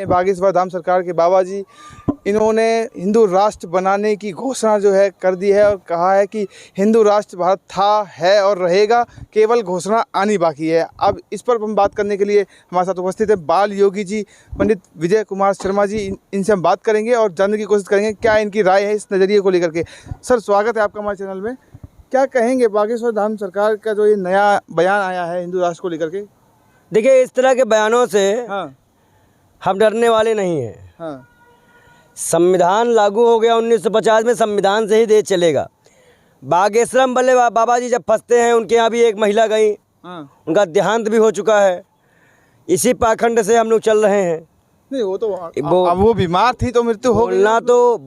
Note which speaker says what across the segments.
Speaker 1: हैं बागेश्वर धाम सरकार के बाबा जी, इन्होंने हिंदू राष्ट्र बनाने की घोषणा जो है कर दी है और कहा है कि हिंदू राष्ट्र भारत था, है और रहेगा, केवल घोषणा आनी बाकी है। अब इस पर हम बात करने के लिए हमारे साथ उपस्थित है बाल योगी जी, पंडित विजय कुमार शर्मा जी। इनसे हम बात करेंगे और जानने की कोशिश करेंगे क्या इनकी राय है इस नज़रिए को लेकर के। सर, स्वागत है आपका हमारे चैनल में। क्या कहेंगे बागेश्वर धाम सरकार का जो ये नया बयान आया है हिंदू राष्ट्र को लेकर के?
Speaker 2: देखिए, इस तरह के बयानों से हम डरने वाले नहीं हैं। संविधान लागू हो गया 1950 में, संविधान से ही देश चलेगा। बागेश्वर वाले बाबा जी जब फंसते हैं, उनके यहाँ भी एक महिला गई, उनका देहांत भी हो चुका है। इसी पाखंड से हम लोग चल रहे हैं।
Speaker 1: नहीं, वो तो वो बीमार थी तो मृत्यु हो गई।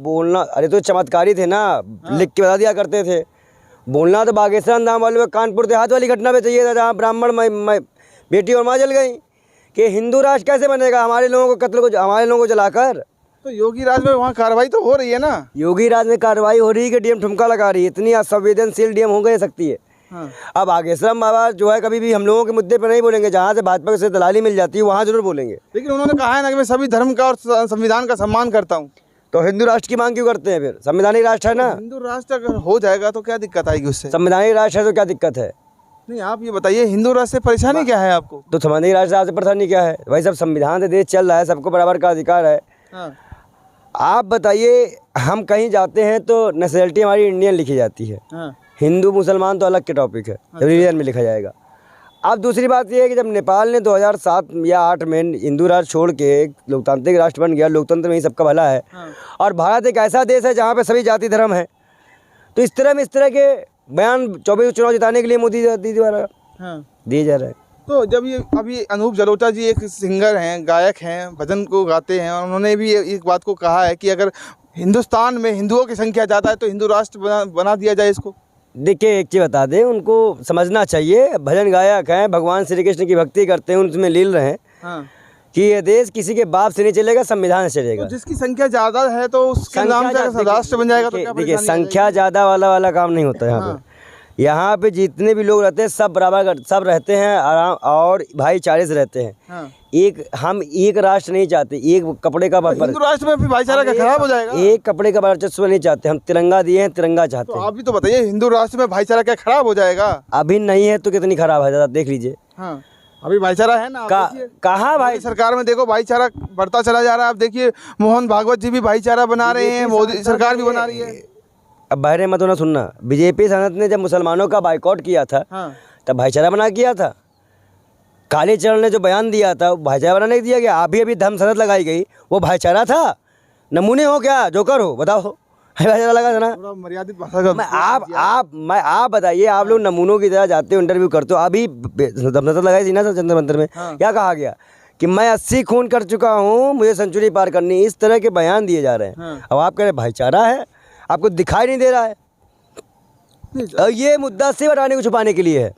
Speaker 2: बोलना अरे तो चमत्कारी थे ना, लिख के बता दिया करते थे। बोलना तो बागेश्वर धाम वाले में कानपुर देहात वाली घटना पे चाहिए था, जहाँ ब्राह्मण बेटी और माँ जल गई। कि हिंदू राष्ट्र कैसे बनेगा हमारे लोगों को हमारे लोगों को जलाकर? तो
Speaker 1: योगी राज में वहाँ कार्रवाई तो हो रही है ना।
Speaker 2: योगी राज में कार्रवाई हो रही है कि डीएम ठुमका लगा रही है। इतनी असंवेदनशील डीएम हो गई सकती है। अब बागेश्वर बाबा जो है कभी भी हम लोगों के मुद्दे पर नहीं बोलेंगे। जहाँ से भाजपा से दलाली मिल जाती है वहाँ जरूर बोलेंगे।
Speaker 1: लेकिन उन्होंने कहा है ना कि मैं सभी धर्म का और संविधान का सम्मान करता हूँ।
Speaker 2: तो हिंदू राष्ट्र की मांग क्यों करते हैं फिर? संवैधानिक राष्ट्र है ना।
Speaker 1: हिंदू राष्ट्र अगर हो जाएगा तो क्या दिक्कत आएगी उससे?
Speaker 2: संवैधानिक राष्ट्र है तो क्या दिक्कत है?
Speaker 1: नहीं, आप ये बताइए, हिंदू राष्ट्र से परेशानी क्या है आपको?
Speaker 2: तो संवैधानिक राष्ट्र से परेशानी क्या है भाई? सब संविधान से देश चल रहा है, सबको बराबर का अधिकार है। आप बताइए, हम कहीं जाते हैं तो नेशनलिटी हमारी इंडियन लिखी जाती है। हिंदू मुसलमान तो अलग के टॉपिक है, जब रिलीजन में लिखा जाएगा। अब दूसरी बात यह है कि जब नेपाल ने 2007 या 8 में हिंदू राष्ट्र छोड़ के एक लोकतांत्रिक राष्ट्र बन गया, लोकतंत्र में ही सबका भला है, और भारत एक ऐसा देश है जहाँ पे सभी जाति धर्म है, तो इस तरह के बयान 24 चुनाव जिताने के लिए मोदी द्वारा दिए जा रहे हैं।
Speaker 1: तो जब ये अभी अनूप जलोटा जी एक सिंगर हैं, गायक हैं, भजन को गाते हैं, और उन्होंने भी एक बात को कहा है कि अगर हिंदुस्तान में हिंदुओं की संख्या ज़्यादा है तो हिंदू राष्ट्र बना दिया जाए इसको।
Speaker 2: देखिए, एक चीज़ बता दें, उनको समझना चाहिए, भजन गायक हैं, भगवान श्री कृष्ण की भक्ति करते हैं, उनमें लील रहे हैं कि ये देश किसी के बाप से नहीं चलेगा, संविधान से चलेगा।
Speaker 1: तो जिसकी संख्या ज़्यादा है तो उसके नाम से राष्ट्र बन जाएगा। तो
Speaker 2: देखिए, संख्या ज़्यादा वाला काम नहीं होता है यहाँ पे जितने भी लोग रहते हैं सब बराबर, सब रहते हैं आराम और भाईचारे से रहते हैं। हम एक राष्ट्र नहीं चाहते, एक कपड़े का
Speaker 1: हिंदू राष्ट्र में भाईचारा का खराब हो जाएगा।
Speaker 2: एक कपड़े का वर्चस्व नहीं चाहते, हम तिरंगा दिए हैं, तिरंगा चाहते हैं।
Speaker 1: तो आप भी तो बताइए, हिंदू राष्ट्र में भाईचारा क्या खराब हो जाएगा?
Speaker 2: अभी नहीं है तो कितनी खराब है, देख लीजिए।
Speaker 1: अभी भाईचारा है ना।
Speaker 2: कहाँ भाई?
Speaker 1: सरकार में देखो भाईचारा बढ़ता चला जा रहा है। आप देखिए, मोहन भागवत जी भी भाईचारा बना रहे हैं, मोदी सरकार भी बना रही है।
Speaker 2: अब बहरे मत होना, सुनना, बीजेपी संसद ने जब मुसलमानों का बाइकआउट किया था तब भाईचारा बना किया था। कालीचरण ने जो बयान दिया था वो भाईचारा बनाने दिया गया। अभी धर्म संसद लगाई गई, वो भाईचारा था? नमूने हो क्या, जोकर हो? बताओ, भाईचारा लगा था ना?
Speaker 1: मर्यादित भाषा।
Speaker 2: आप बताइए, आप लोग नमूनों की तरह जाते हो, इंटरव्यू करते हो। अभी संसद लगाई थी ना जंतर मंतर में, क्या कहा गया कि मैं 80 खून कर चुका हूँ, मुझे सेंचुरी पार करनी। इस तरह के बयान दिए जा रहे हैं। अब आप कह रहे भाईचारा है, आपको दिखाई नहीं दे रहा है। और ये मुद्दा सिर्फ अडानी को छुपाने के लिए है।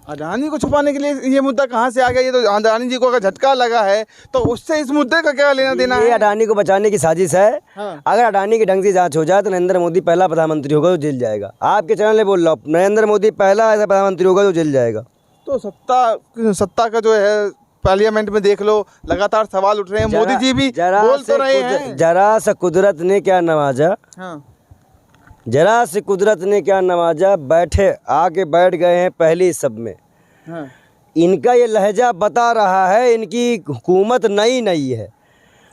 Speaker 1: अडानी को छुपाने के लिए ये मुद्दा कहाँ से आ गया? ये तो अडानी जी को अगर झटका लगा है तो उससे इस मुद्दे का क्या लेना देना है?
Speaker 2: ये अडानी को बचाने की साजिश है। अगर अडानी की ढंग से जांच हो जाए तो नरेंद्र मोदी पहला प्रधानमंत्री होगा जो जेल जाएगा। आपके चैनल में बोल रहा हूँ, नरेंद्र मोदी पहला ऐसा प्रधानमंत्री होगा जो जेल जाएगा।
Speaker 1: तो सत्ता का जो है पार्लियामेंट में देख लो, लगातार सवाल उठ रहे हैं। मोदी जी भी बोल तो रहे हैं।
Speaker 2: जरा सा कुदरत ने क्या नवाजा, जरा से कुदरत ने क्या नवाजा, आके बैठ गए हैं पहली सब में। इनका ये लहजा बता रहा है इनकी हुकूमत नई है।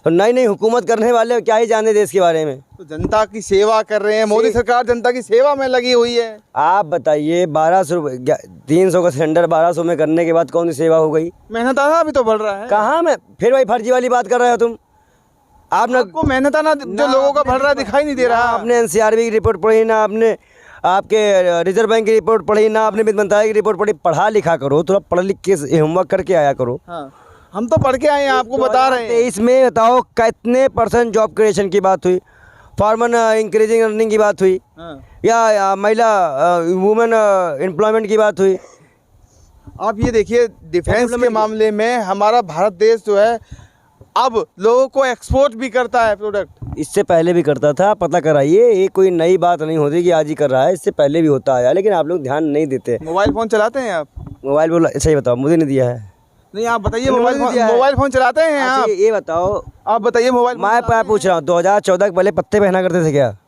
Speaker 2: तो नई हुकूमत करने वाले क्या ही जाने देश के बारे में।
Speaker 1: तो जनता की सेवा कर रहे हैं, मोदी सरकार जनता की सेवा में लगी हुई है।
Speaker 2: आप बताइए, 1200 रुपये 300 का सिलेंडर 1200 में करने के बाद कौन सी सेवा हो गई?
Speaker 1: मेहनताना भी तो बढ़ रहा है।
Speaker 2: कहाँ में फिर वही फर्जी वाली बात कर रहे हो तुम?
Speaker 1: आपको मेहनताना जो लोगों का बढ़ रहा दिखाई नहीं दे रहा।
Speaker 2: आपने एनसीआरबी की रिपोर्ट पढ़ी ना, आपने आपके रिजर्व बैंक की रिपोर्ट पढ़ी ना, आपने वित्त मंत्रालय की रिपोर्ट पढ़ी। पढ़ा लिखा करो, थोड़ा पढ़ लिख के होमवर्क करके आया करो।
Speaker 1: हम तो पढ़ के आए हैं, आपको बता रहे हैं।
Speaker 2: इसमें बताओ कितने % जॉब क्रिएशन की बात हुई, फार्मर इंक्रीजिंग अर्निंग की बात हुई, या महिला वुमेन एम्प्लॉयमेंट की बात हुई?
Speaker 1: आप ये देखिए, डिफेंस के मामले में हमारा भारत देश जो है अब लोगों को एक्सपोर्ट भी करता है प्रोडक्ट।
Speaker 2: इससे पहले भी करता था, पता कराइए। ये कोई नई बात नहीं होती कि आज ही कर रहा है, इससे पहले भी होता आया, लेकिन आप लोग ध्यान नहीं देते।
Speaker 1: मोबाइल फ़ोन चलाते हैं आप?
Speaker 2: मोबाइल बोला, सही बताओ, मुझे नहीं दिया है।
Speaker 1: नहीं आप बताइए,
Speaker 2: नंबर भी दिया है।
Speaker 1: मोबाइल फोन चलाते हैं
Speaker 2: अच्छा,
Speaker 1: आप?
Speaker 2: ये बताओ,
Speaker 1: आप बताइए मोबाइल फोन
Speaker 2: मैं
Speaker 1: चलाते
Speaker 2: पूछ रहा हूँ 2014 के पहले पत्ते पहना करते थे क्या?
Speaker 1: हैं?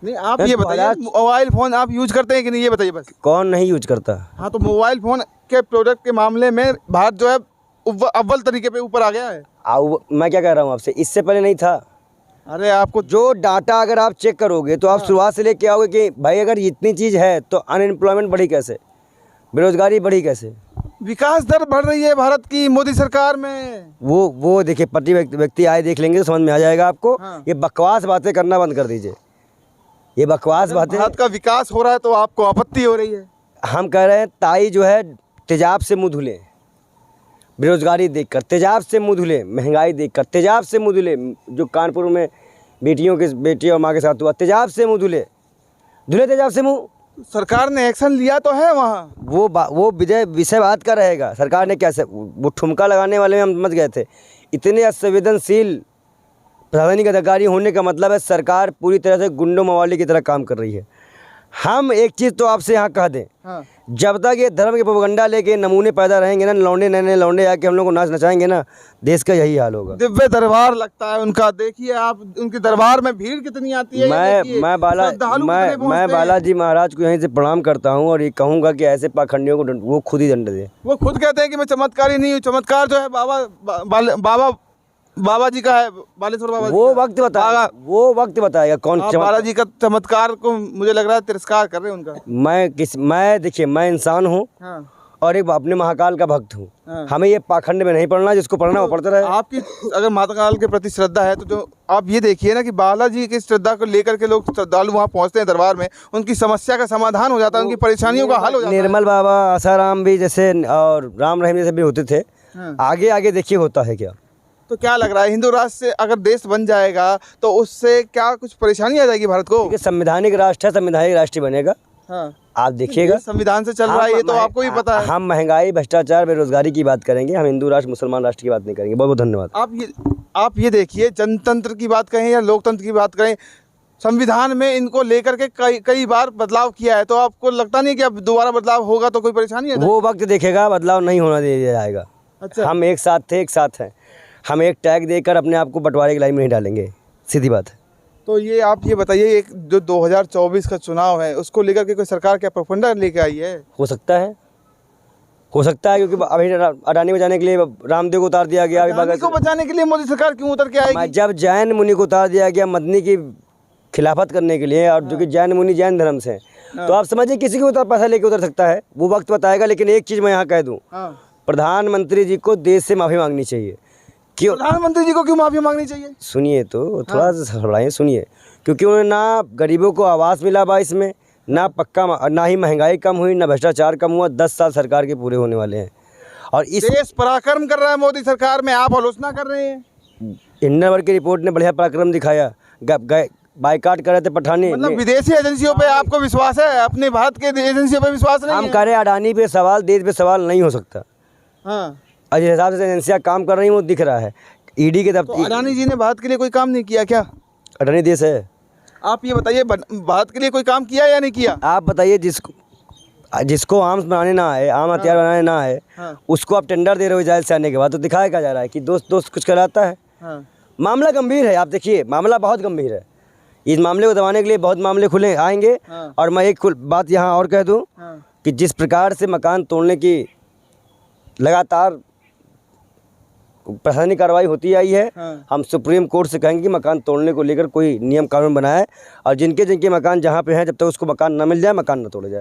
Speaker 1: नहीं आप ये बताइए, मोबाइल फोन आप यूज करते हैं कि नहीं, ये बताइए बस।
Speaker 2: कौन नहीं यूज करता?
Speaker 1: हाँ, तो मोबाइल फोन के प्रोडक्ट के मामले में भारत जो है अव्वल तरीके पे ऊपर आ गया है।
Speaker 2: मैं क्या कह रहा हूँ आपसे, इससे पहले नहीं था।
Speaker 1: अरे आपको
Speaker 2: जो डाटा अगर आप चेक करोगे तो आप शुरुआत से लेके आओगे कि भाई अगर इतनी चीज़ है तो अनएम्प्लॉयमेंट बढ़ी कैसे, बेरोजगारी बढ़ी कैसे?
Speaker 1: विकास दर बढ़ रही है भारत की मोदी सरकार में।
Speaker 2: वो देखिए, प्रति व्यक्ति आए देख लेंगे तो समझ में आ जाएगा आपको।
Speaker 1: हाँ।
Speaker 2: ये बकवास बातें करना बंद कर दीजिए, ये बकवास बातें।
Speaker 1: भारत का विकास हो रहा है तो आपको आपत्ति हो रही है।
Speaker 2: हम कह रहे हैं ताई जो है तेजाब से मुँह धुले, बेरोजगारी देखकर तेजाब से मुँह धुले, महंगाई देखकर तेजाब से मुँह धुले। जो कानपुर में बेटी और माँ के साथ हुआ, तेजाब से मुँह धुले तेजाब से मुँह।
Speaker 1: सरकार ने एक्शन लिया तो है वहाँ।
Speaker 2: वो विषय बात का रहेगा। सरकार ने कैसे, वो ठुमका लगाने वाले में हम समझ गए थे। इतने असंवेदनशील प्रशासनिक अधिकारी होने का मतलब है सरकार पूरी तरह से गुंडों मवाली की तरह काम कर रही है। हम एक चीज़ तो आपसे यहाँ कह दें,
Speaker 1: हाँ।
Speaker 2: जब तक ये धर्म के प्रोपगंडा लेके नमूने पैदा रहेंगे ना, लौंडे नए लौंडे आके हम लोग को नाच नचाएंगे ना, देश का यही हाल होगा।
Speaker 1: दिव्य दरबार लगता है उनका, देखिए आप उनके दरबार में भीड़ कितनी आती है।
Speaker 2: मैं बालाजी महाराज को यहीं से प्रणाम करता हूँ और ये कहूँगा कि ऐसे पाखंडियों को वो खुद ही दंड दे।
Speaker 1: वो खुद कहते हैं कि मैं चमत्कारी नहीं हूँ। चमत्कार जो है बाबा जी का है, बालेश्वर बाबा।
Speaker 2: वो वक्त बताएगा कौन
Speaker 1: बालाजी का चमत्कार को मुझे लग रहा है तिरस्कार कर रहे हैं उनका।
Speaker 2: मैं देखिए, मैं इंसान हूँ।
Speaker 1: हाँ।
Speaker 2: और एक अपने महाकाल का भक्त हूँ।
Speaker 1: हाँ।
Speaker 2: हमें ये पाखंड में नहीं पढ़ना, जिसको पढ़ना वो पढ़ता रहे।
Speaker 1: आपकी अगर महाकाल के प्रति श्रद्धा है तो जो आप ये देखिए ना कि बालाजी की श्रद्धा को लेकर के लोग श्रद्धालु वहाँ पहुँचते हैं दरबार में, उनकी समस्या का समाधान हो जाता है, उनकी परेशानियों का हल हो जाता है।
Speaker 2: निर्मल बाबा, आसाराम भी जैसे और राम रहीम जैसे भी होते थे।
Speaker 1: हाँ।
Speaker 2: आगे देखिए होता है क्या।
Speaker 1: तो क्या लग रहा है, हिंदू राष्ट्र से अगर देश बन जाएगा तो उससे क्या कुछ परेशानी आ जाएगी भारत को?
Speaker 2: संवैधानिक राष्ट्र है, संवैधानिक राष्ट्र बनेगा।
Speaker 1: हाँ।
Speaker 2: आप देखिएगा,
Speaker 1: संविधान से चल रहा है, ये तो आपको भी पता है।
Speaker 2: हम महंगाई, भ्रष्टाचार, बेरोजगारी की बात करेंगे, हम हिंदू राष्ट्र मुसलमान राष्ट्र की बात नहीं करेंगे। बहुत बहुत धन्यवाद।
Speaker 1: आप ये देखिए, जनतंत्र की बात करें या लोकतंत्र की बात करें, संविधान में इनको लेकर के कई बार बदलाव किया है, तो आपको लगता नहीं कि अब दोबारा बदलाव होगा तो कोई परेशानी है?
Speaker 2: वो वक्त देखेगा, बदलाव नहीं होना दिया जाएगा।
Speaker 1: अच्छा।
Speaker 2: हम एक साथ थे, एक साथ हैं। हम एक टैग देकर अपने आप को बंटवारे की लाइन में नहीं डालेंगे, सीधी बात है।
Speaker 1: तो ये आप ये बताइए, एक जो 2024 का चुनाव है उसको लेकर के कोई सरकार क्या प्रोपगेंडा लेके आई है?
Speaker 2: हो सकता है, क्योंकि अभी अडानी बचाने के लिए रामदेव को उतार दिया गया।
Speaker 1: अडानी को बचाने के लिए मोदी सरकार क्यों उतर के आएगी?
Speaker 2: जब जैन मुनि को उतार दिया गया मदनी की खिलाफत करने के लिए, और जो कि जैन मुनि जैन धर्म से हैं, तो आप समझिए किसी को पैसा लेके उतर सकता है, वो वक्त बताएगा। लेकिन एक चीज़ मैं यहाँ कह दूँ, प्रधानमंत्री जी को देश से माफ़ी मांगनी चाहिए। क्यों
Speaker 1: प्रधानमंत्री जी को क्यों माफी मांगनी चाहिए?
Speaker 2: सुनिए तो, थोड़ा सा हड़बड़ाइए, सुनिए। क्योंकि उन्हें ना गरीबों को आवास मिला 22 में, ना ही महंगाई कम हुई, ना भ्रष्टाचार कम हुआ। 10 साल सरकार के पूरे होने वाले हैं और इस
Speaker 1: देश पराक्रम कर रहा है मोदी सरकार में, आप आलोचना कर रहे हैं।
Speaker 2: हिंडनबर्ग की रिपोर्ट ने बढ़िया पराक्रम दिखाया। बाइकाट कर रहे थे पठानी।
Speaker 1: मतलब विदेशी एजेंसियों पे आपको विश्वास है, अपने भारत के एजेंसियों पे विश्वास नहीं है?
Speaker 2: हम कह रहे हैं अडानी पे सवाल, देश पे सवाल नहीं हो सकता।
Speaker 1: हाँ।
Speaker 2: और जिस हिसाब से एजेंसियाँ काम कर रही हैं वो दिख रहा है। ईडी के दफ्तर।
Speaker 1: अडानी जी ने भारत के लिए कोई काम नहीं किया क्या?
Speaker 2: अडानी देश है।
Speaker 1: आप ये बताइए, भारत के लिए कोई काम किया या नहीं किया?
Speaker 2: आप बताइए, जिसको आर्म्स बनाने ना आए, आम हथियार बनाने ना आए, उसको आप टेंडर दे रहे हो इजराइल से आने के बाद, तो दिखाया क्या जा रहा है कि दोस्त कुछ कराता है। मामला गंभीर है। आप देखिए, मामला बहुत गंभीर है। इस मामले को दबाने के लिए बहुत मामले खुले आएंगे। और मैं एक बात यहाँ और कह दूँ कि जिस प्रकार से मकान तोड़ने की लगातार प्रशासनिक कार्रवाई होती आई है, हम सुप्रीम कोर्ट से कहेंगे कि मकान तोड़ने को लेकर कोई नियम कानून बनाए और जिनके मकान जहाँ पे हैं, जब तक उसको मकान न मिल जाए, मकान न तोड़े जाए।